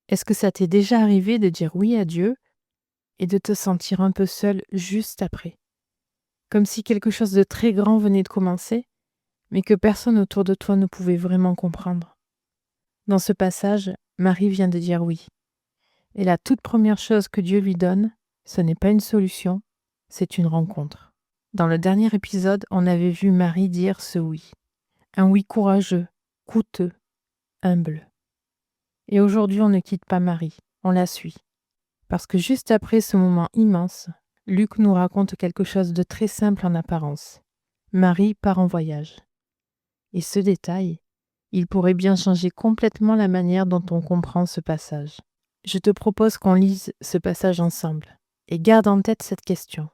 Est-ce que ça t'est déjà arrivé de dire oui à Dieu et de te sentir un peu seul juste après? Comme si quelque chose de très grand venait de commencer, mais que personne autour de toi ne pouvait vraiment comprendre. Dans ce passage, Marie vient de dire oui. Et la toute première chose que Dieu lui donne, ce n'est pas une solution, c'est une rencontre. Dans le dernier épisode, on avait vu Marie dire ce oui. Un oui courageux, coûteux, humble. Et aujourd'hui, on ne quitte pas Marie, on la suit. Parce que juste après ce moment immense, Luc nous raconte quelque chose de très simple en apparence. Marie part en voyage. Et ce détail, il pourrait bien changer complètement la manière dont on comprend ce passage. Je te propose qu'on lise ce passage ensemble et garde en tête cette question.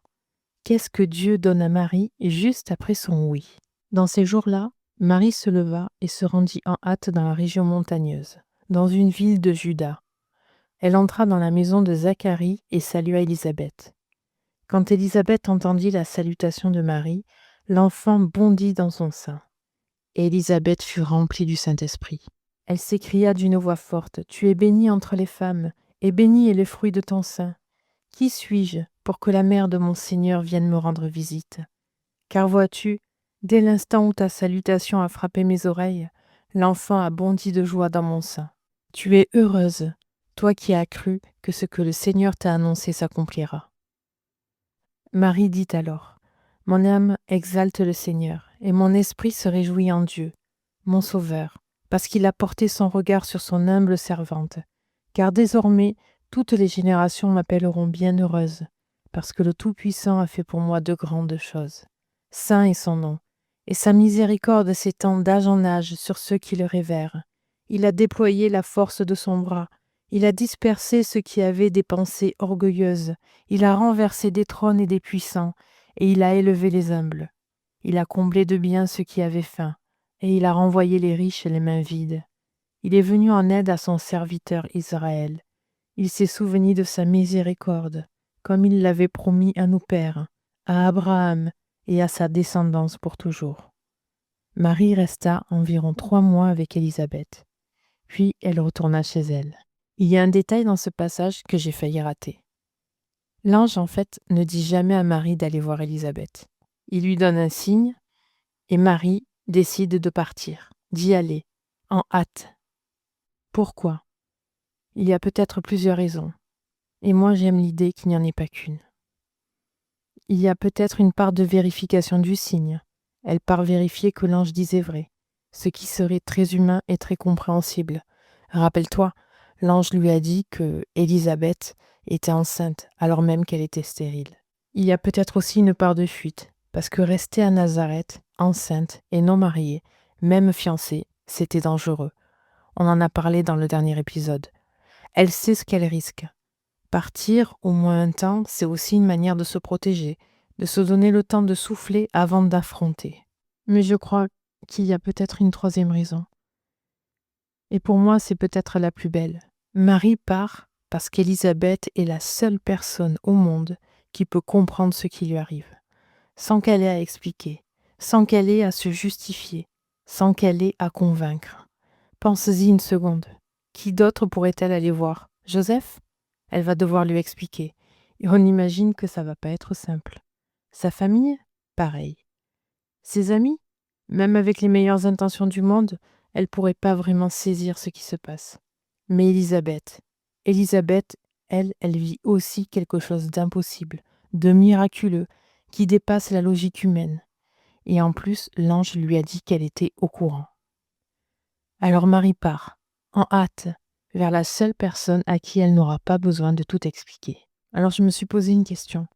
Qu'est-ce que Dieu donne à Marie juste après son oui? Dans ces jours-là, Marie se leva et se rendit en hâte dans la région montagneuse, dans une ville de Juda. Elle entra dans la maison de Zacharie et salua Élisabeth. Quand Élisabeth entendit la salutation de Marie, l'enfant bondit dans son sein. Et Élisabeth fut remplie du Saint-Esprit. Elle s'écria d'une voix forte, « Tu es bénie entre les femmes, et béni est le fruit de ton sein. Qui suis-je pour que la mère de mon Seigneur vienne me rendre visite? Car vois-tu, dès l'instant où ta salutation a frappé mes oreilles, l'enfant a bondi de joie dans mon sein. Tu es heureuse, toi qui as cru que ce que le Seigneur t'a annoncé s'accomplira. » Marie dit alors, « Mon âme exalte le Seigneur, et mon esprit se réjouit en Dieu, mon Sauveur, parce qu'il a porté son regard sur son humble servante. Car désormais, toutes les générations m'appelleront bienheureuse, parce que le Tout-Puissant a fait pour moi de grandes choses. Saint est son nom, et sa miséricorde s'étend d'âge en âge sur ceux qui le révèrent. Il a déployé la force de son bras, il a dispersé ceux qui avaient des pensées orgueilleuses, il a renversé des trônes et des puissants, et il a élevé les humbles. Il a comblé de biens ceux qui avaient faim, et il a renvoyé les riches les mains vides. Il est venu en aide à son serviteur Israël. Il s'est souvenu de sa miséricorde, comme il l'avait promis à nos pères, à Abraham et à sa descendance pour toujours. Marie resta environ 3 mois avec Élisabeth, puis elle retourna chez elle. Il y a un détail dans ce passage que j'ai failli rater. L'ange, en fait, ne dit jamais à Marie d'aller voir Élisabeth. Il lui donne un signe, et Marie décide de partir, d'y aller, en hâte. Pourquoi? Il y a peut-être plusieurs raisons, et moi j'aime l'idée qu'il n'y en ait pas qu'une. Il y a peut-être une part de vérification du signe. Elle part vérifier que l'ange disait vrai, ce qui serait très humain et très compréhensible. Rappelle-toi, l'ange lui a dit que Élisabeth était enceinte alors même qu'elle était stérile. Il y a peut-être aussi une part de fuite, parce que rester à Nazareth, enceinte et non mariée, même fiancée, c'était dangereux. On en a parlé dans le dernier épisode. Elle sait ce qu'elle risque. Partir, au moins un temps, c'est aussi une manière de se protéger, de se donner le temps de souffler avant d'affronter. Mais je crois qu'il y a peut-être une troisième raison. Et pour moi, c'est peut-être la plus belle. Marie part parce qu'Élisabeth est la seule personne au monde qui peut comprendre ce qui lui arrive, sans qu'elle ait à expliquer, sans qu'elle ait à se justifier, sans qu'elle ait à convaincre. Pense-y une seconde. Qui d'autre pourrait-elle aller voir? Joseph? Elle va devoir lui expliquer. Et on imagine que ça va pas être simple. Sa famille? Pareil. Ses amis? Même avec les meilleures intentions du monde, elle pourrait pas vraiment saisir ce qui se passe. Mais Élisabeth, elle vit aussi quelque chose d'impossible, de miraculeux, qui dépasse la logique humaine. Et en plus, l'ange lui a dit qu'elle était au courant. Alors Marie part, en hâte, vers la seule personne à qui elle n'aura pas besoin de tout expliquer. Alors je me suis posé une question.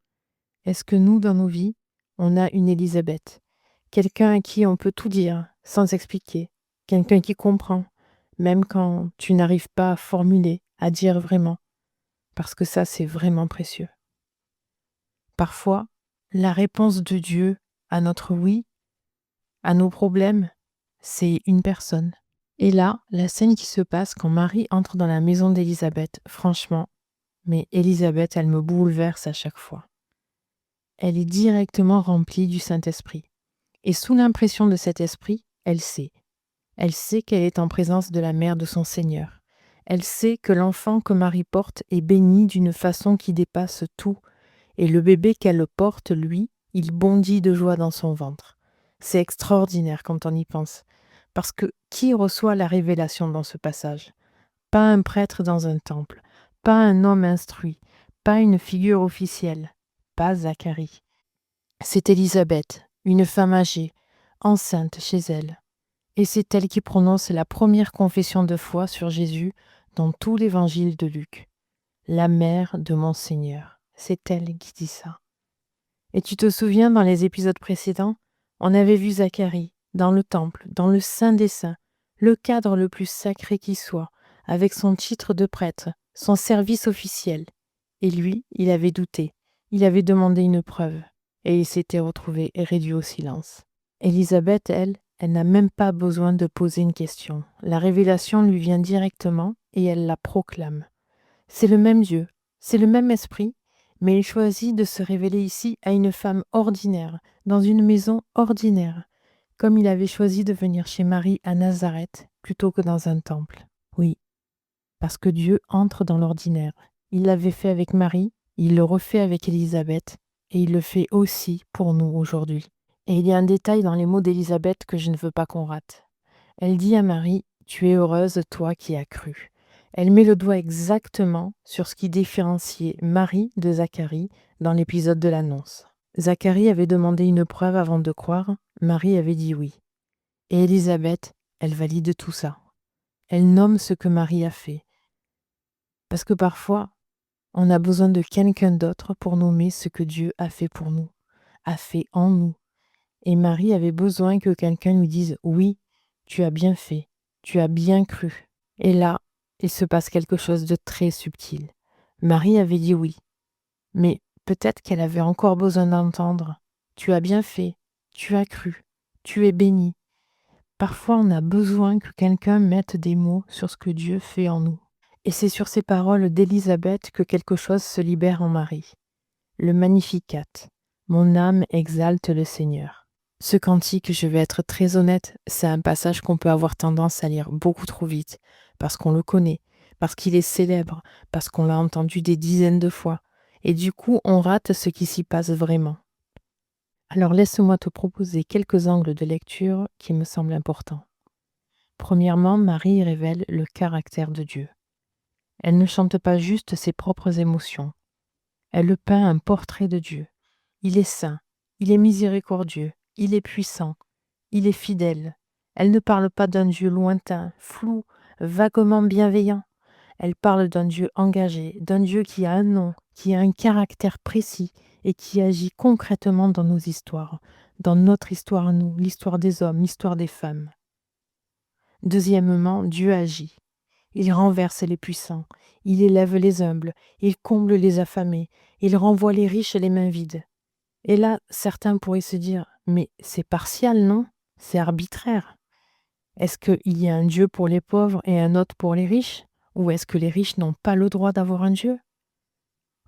Est-ce que nous, dans nos vies, on a une Élisabeth? Quelqu'un à qui on peut tout dire, sans expliquer. Quelqu'un qui comprend, même quand tu n'arrives pas à formuler, à dire vraiment. Parce que ça, c'est vraiment précieux. Parfois, la réponse de Dieu à notre oui, à nos problèmes, c'est une personne. Et là, la scène qui se passe quand Marie entre dans la maison d'Élisabeth, franchement, mais Élisabeth, elle me bouleverse à chaque fois. Elle est directement remplie du Saint-Esprit. Et sous l'impression de cet esprit, elle sait. Elle sait qu'elle est en présence de la mère de son Seigneur. Elle sait que l'enfant que Marie porte est béni d'une façon qui dépasse tout, et le bébé qu'elle porte, lui, il bondit de joie dans son ventre. C'est extraordinaire quand on y pense, parce que qui reçoit la révélation dans ce passage? Pas un prêtre dans un temple, pas un homme instruit, pas une figure officielle, pas Zacharie. C'est Élisabeth, une femme âgée, enceinte chez elle. Et c'est elle qui prononce la première confession de foi sur Jésus dans tout l'évangile de Luc. La mère de mon Seigneur. C'est elle qui dit ça. Et tu te souviens, dans les épisodes précédents, on avait vu Zacharie, dans le temple, dans le Saint des Saints, le cadre le plus sacré qui soit, avec son titre de prêtre, son service officiel. Et lui, il avait douté, il avait demandé une preuve, et il s'était retrouvé réduit au silence. Élisabeth, elle n'a même pas besoin de poser une question. La révélation lui vient directement et elle la proclame. C'est le même Dieu, c'est le même esprit, mais il choisit de se révéler ici à une femme ordinaire, dans une maison ordinaire, comme il avait choisi de venir chez Marie à Nazareth plutôt que dans un temple. Oui, parce que Dieu entre dans l'ordinaire. Il l'avait fait avec Marie, il le refait avec Élisabeth, et il le fait aussi pour nous aujourd'hui. Et il y a un détail dans les mots d'Élisabeth que je ne veux pas qu'on rate. Elle dit à Marie, « Tu es heureuse, toi qui as cru ». Elle met le doigt exactement sur ce qui différenciait Marie de Zacharie dans l'épisode de l'annonce. Zacharie avait demandé une preuve avant de croire, Marie avait dit oui. Et Élisabeth, elle valide tout ça. Elle nomme ce que Marie a fait. Parce que parfois, on a besoin de quelqu'un d'autre pour nommer ce que Dieu a fait pour nous, a fait en nous. Et Marie avait besoin que quelqu'un lui dise « Oui, tu as bien fait, tu as bien cru ». Et là, il se passe quelque chose de très subtil. Marie avait dit oui, mais peut-être qu'elle avait encore besoin d'entendre « Tu as bien fait, tu as cru, tu es béni ». Parfois, on a besoin que quelqu'un mette des mots sur ce que Dieu fait en nous. Et c'est sur ces paroles d'Élisabeth que quelque chose se libère en Marie. Le Magnificat. Mon âme exalte le Seigneur. Ce cantique, je vais être très honnête, c'est un passage qu'on peut avoir tendance à lire beaucoup trop vite, parce qu'on le connaît, parce qu'il est célèbre, parce qu'on l'a entendu des dizaines de fois, et du coup on rate ce qui s'y passe vraiment. Alors laisse-moi te proposer quelques angles de lecture qui me semblent importants. Premièrement, Marie révèle le caractère de Dieu. Elle ne chante pas juste ses propres émotions. Elle peint un portrait de Dieu. Il est saint, il est miséricordieux, il est puissant, il est fidèle. Elle ne parle pas d'un Dieu lointain, flou, vaguement bienveillant. Elle parle d'un Dieu engagé, d'un Dieu qui a un nom, qui a un caractère précis et qui agit concrètement dans nos histoires, dans notre histoire à nous, l'histoire des hommes, l'histoire des femmes. Deuxièmement, Dieu agit. Il renverse les puissants, il élève les humbles, il comble les affamés, il renvoie les riches les mains vides. Et là, certains pourraient se dire, mais c'est partial, non? C'est arbitraire. Est-ce qu'il y a un Dieu pour les pauvres et un autre pour les riches? Ou est-ce que les riches n'ont pas le droit d'avoir un Dieu?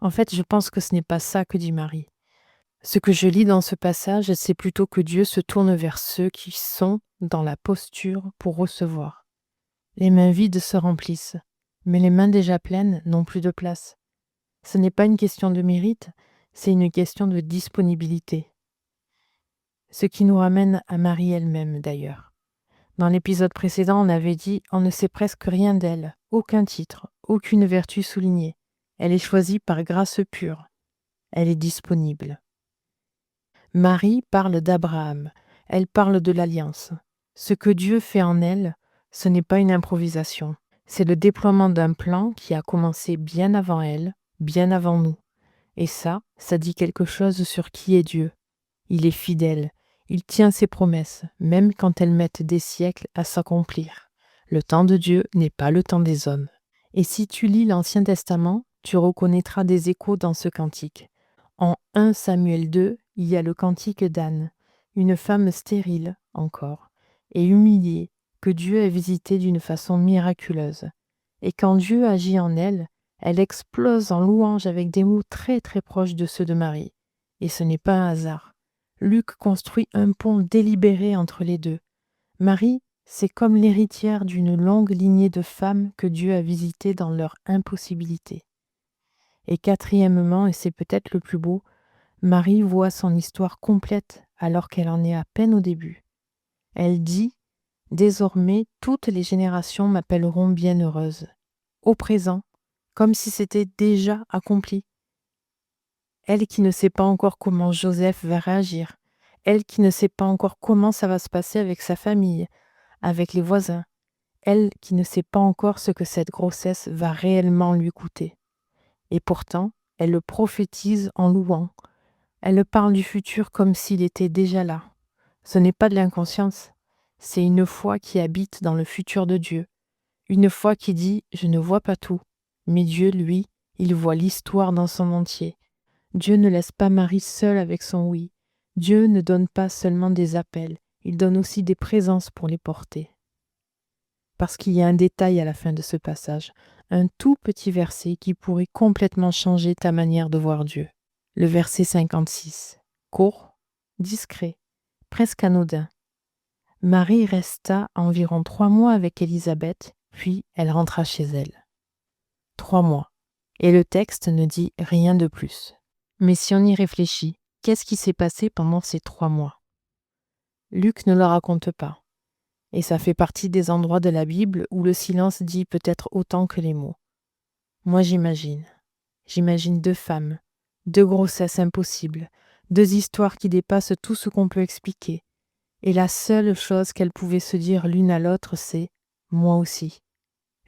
En fait, je pense que ce n'est pas ça que dit Marie. Ce que je lis dans ce passage, c'est plutôt que Dieu se tourne vers ceux qui sont dans la posture pour recevoir. Les mains vides se remplissent, mais les mains déjà pleines n'ont plus de place. Ce n'est pas une question de mérite, c'est une question de disponibilité. Ce qui nous ramène à Marie elle-même d'ailleurs. Dans l'épisode précédent, on avait dit « on ne sait presque rien d'elle, aucun titre, aucune vertu soulignée. Elle est choisie par grâce pure. Elle est disponible. » Marie parle d'Abraham, elle parle de l'alliance. Ce que Dieu fait en elle, ce n'est pas une improvisation. C'est le déploiement d'un plan qui a commencé bien avant elle, bien avant nous. Et ça dit quelque chose sur qui est Dieu. Il est fidèle, il tient ses promesses, même quand elles mettent des siècles à s'accomplir. Le temps de Dieu n'est pas le temps des hommes. Et si tu lis l'Ancien Testament, tu reconnaîtras des échos dans ce cantique. En 1 Samuel 2, il y a le cantique d'Anne, une femme stérile encore, et humiliée, que Dieu a visitée d'une façon miraculeuse. Et quand Dieu agit en elle, elle explose en louange avec des mots très très proches de ceux de Marie. Et ce n'est pas un hasard. Luc construit un pont délibéré entre les deux. Marie, C'est comme l'héritière d'une longue lignée de femmes que Dieu a visitées dans leur impossibilité. Et quatrièmement, et c'est peut-être le plus beau, Marie voit son histoire complète alors qu'elle en est à peine au début. Elle dit « Désormais, toutes les générations m'appelleront bienheureuse », au présent, comme si c'était déjà accompli. Elle qui ne sait pas encore comment Joseph va réagir, elle qui ne sait pas encore comment ça va se passer avec sa famille, avec les voisins, elle qui ne sait pas encore ce que cette grossesse va réellement lui coûter. Et pourtant, elle le prophétise en louant. Elle parle du futur comme s'il était déjà là. Ce n'est pas de l'inconscience, c'est une foi qui habite dans le futur de Dieu. Une foi qui dit « Je ne vois pas tout », mais Dieu, lui, il voit l'histoire dans son entier. Dieu ne laisse pas Marie seule avec son oui. Dieu ne donne pas seulement des appels, il donne aussi des présences pour les porter. Parce qu'il y a un détail à la fin de ce passage, un tout petit verset qui pourrait complètement changer ta manière de voir Dieu. Le verset 56, court, discret, presque anodin. Marie resta environ 3 mois avec Élisabeth, puis elle rentra chez elle. 3 mois. Et le texte ne dit rien de plus. Mais si on y réfléchit, qu'est-ce qui s'est passé pendant ces 3 mois? Luc ne le raconte pas. Et ça fait partie des endroits de la Bible où le silence dit peut-être autant que les mots. Moi j'imagine. J'imagine 2 femmes, 2 grossesses impossibles, 2 histoires qui dépassent tout ce qu'on peut expliquer. Et la seule chose qu'elles pouvaient se dire l'une à l'autre, c'est « moi aussi.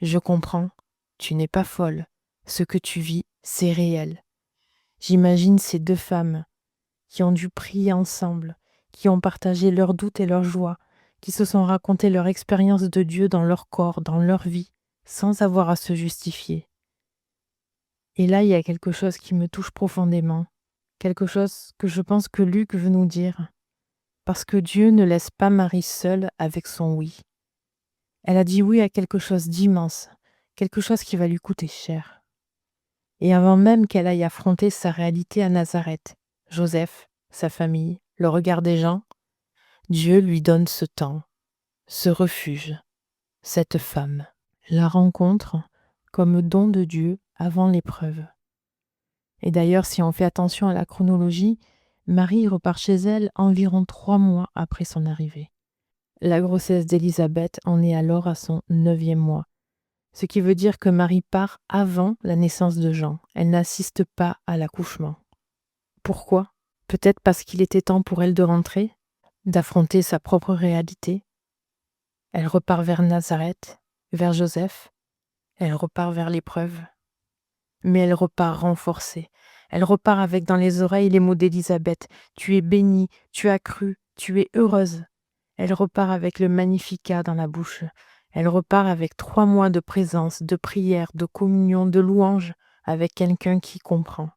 Je comprends, tu n'es pas folle. Ce que tu vis, c'est réel. » J'imagine ces 2 femmes qui ont dû prier ensemble, qui ont partagé leurs doutes et leurs joies, qui se sont raconté leur expérience de Dieu dans leur corps, dans leur vie, sans avoir à se justifier. Et là, il y a quelque chose qui me touche profondément, quelque chose que je pense que Luc veut nous dire, parce que Dieu ne laisse pas Marie seule avec son oui. Elle a dit oui à quelque chose d'immense, quelque chose qui va lui coûter cher. Et avant même qu'elle aille affronter sa réalité à Nazareth, Joseph, sa famille, le regard des gens, Dieu lui donne ce temps, ce refuge, cette femme, la rencontre comme don de Dieu avant l'épreuve. Et d'ailleurs, si on fait attention à la chronologie, Marie repart chez elle environ 3 mois après son arrivée. La grossesse d'Élisabeth en est alors à son 9e mois, ce qui veut dire que Marie part avant la naissance de Jean. Elle n'assiste pas à l'accouchement. Pourquoi? Peut-être parce qu'il était temps pour elle de rentrer, d'affronter sa propre réalité. Elle repart vers Nazareth, vers Joseph. Elle repart vers l'épreuve. Mais elle repart renforcée. Elle repart avec dans les oreilles les mots d'Élisabeth. « Tu es bénie, tu as cru, tu es heureuse ». Elle repart avec le Magnificat dans la bouche. Elle repart avec 3 mois de présence, de prière, de communion, de louange, avec quelqu'un qui comprend.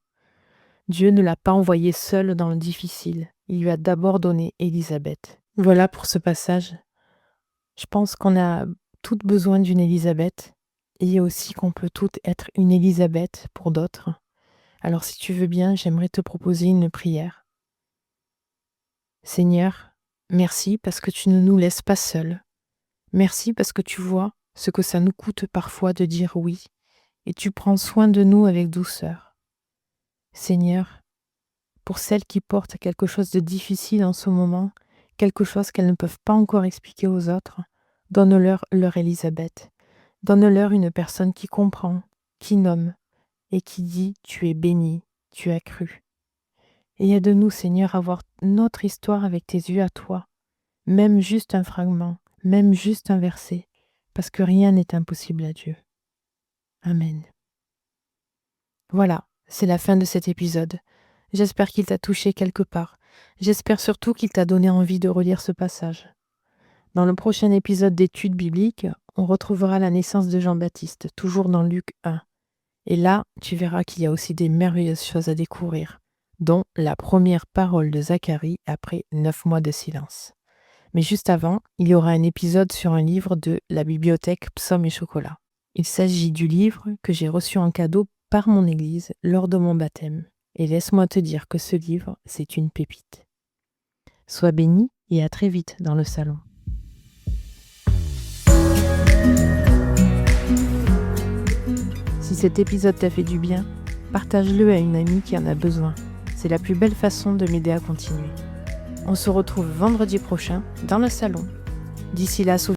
Dieu ne l'a pas envoyée seule dans le difficile. Il lui a d'abord donné Élisabeth. Voilà pour ce passage. Je pense qu'on a toutes besoin d'une Élisabeth, et aussi qu'on peut toutes être une Élisabeth pour d'autres. Alors si tu veux bien, j'aimerais te proposer une prière. Seigneur, merci parce que tu ne nous laisses pas seuls. Merci parce que tu vois ce que ça nous coûte parfois de dire oui, et tu prends soin de nous avec douceur. Seigneur, pour celles qui portent quelque chose de difficile en ce moment, quelque chose qu'elles ne peuvent pas encore expliquer aux autres, donne-leur leur Élisabeth. Donne-leur une personne qui comprend, qui nomme, et qui dit « Tu es béni, tu as cru ». Et aide-nous, Seigneur, à voir notre histoire avec tes yeux à toi, même juste un fragment, même juste un verset, parce que rien n'est impossible à Dieu. Amen. Voilà, c'est la fin de cet épisode. J'espère qu'il t'a touché quelque part. J'espère surtout qu'il t'a donné envie de relire ce passage. Dans le prochain épisode d'études bibliques, on retrouvera la naissance de Jean-Baptiste, toujours dans Luc 1. Et là, tu verras qu'il y a aussi des merveilleuses choses à découvrir, dont la première parole de Zacharie après 9 mois de silence. Mais juste avant, il y aura un épisode sur un livre de la bibliothèque Psaumes et Chocolat. Il s'agit du livre que j'ai reçu en cadeau par mon église lors de mon baptême. Et laisse-moi te dire que ce livre, c'est une pépite. Sois béni et à très vite dans le salon. Si cet épisode t'a fait du bien, partage-le à une amie qui en a besoin. C'est la plus belle façon de m'aider à continuer. On se retrouve vendredi prochain dans le salon. D'ici là,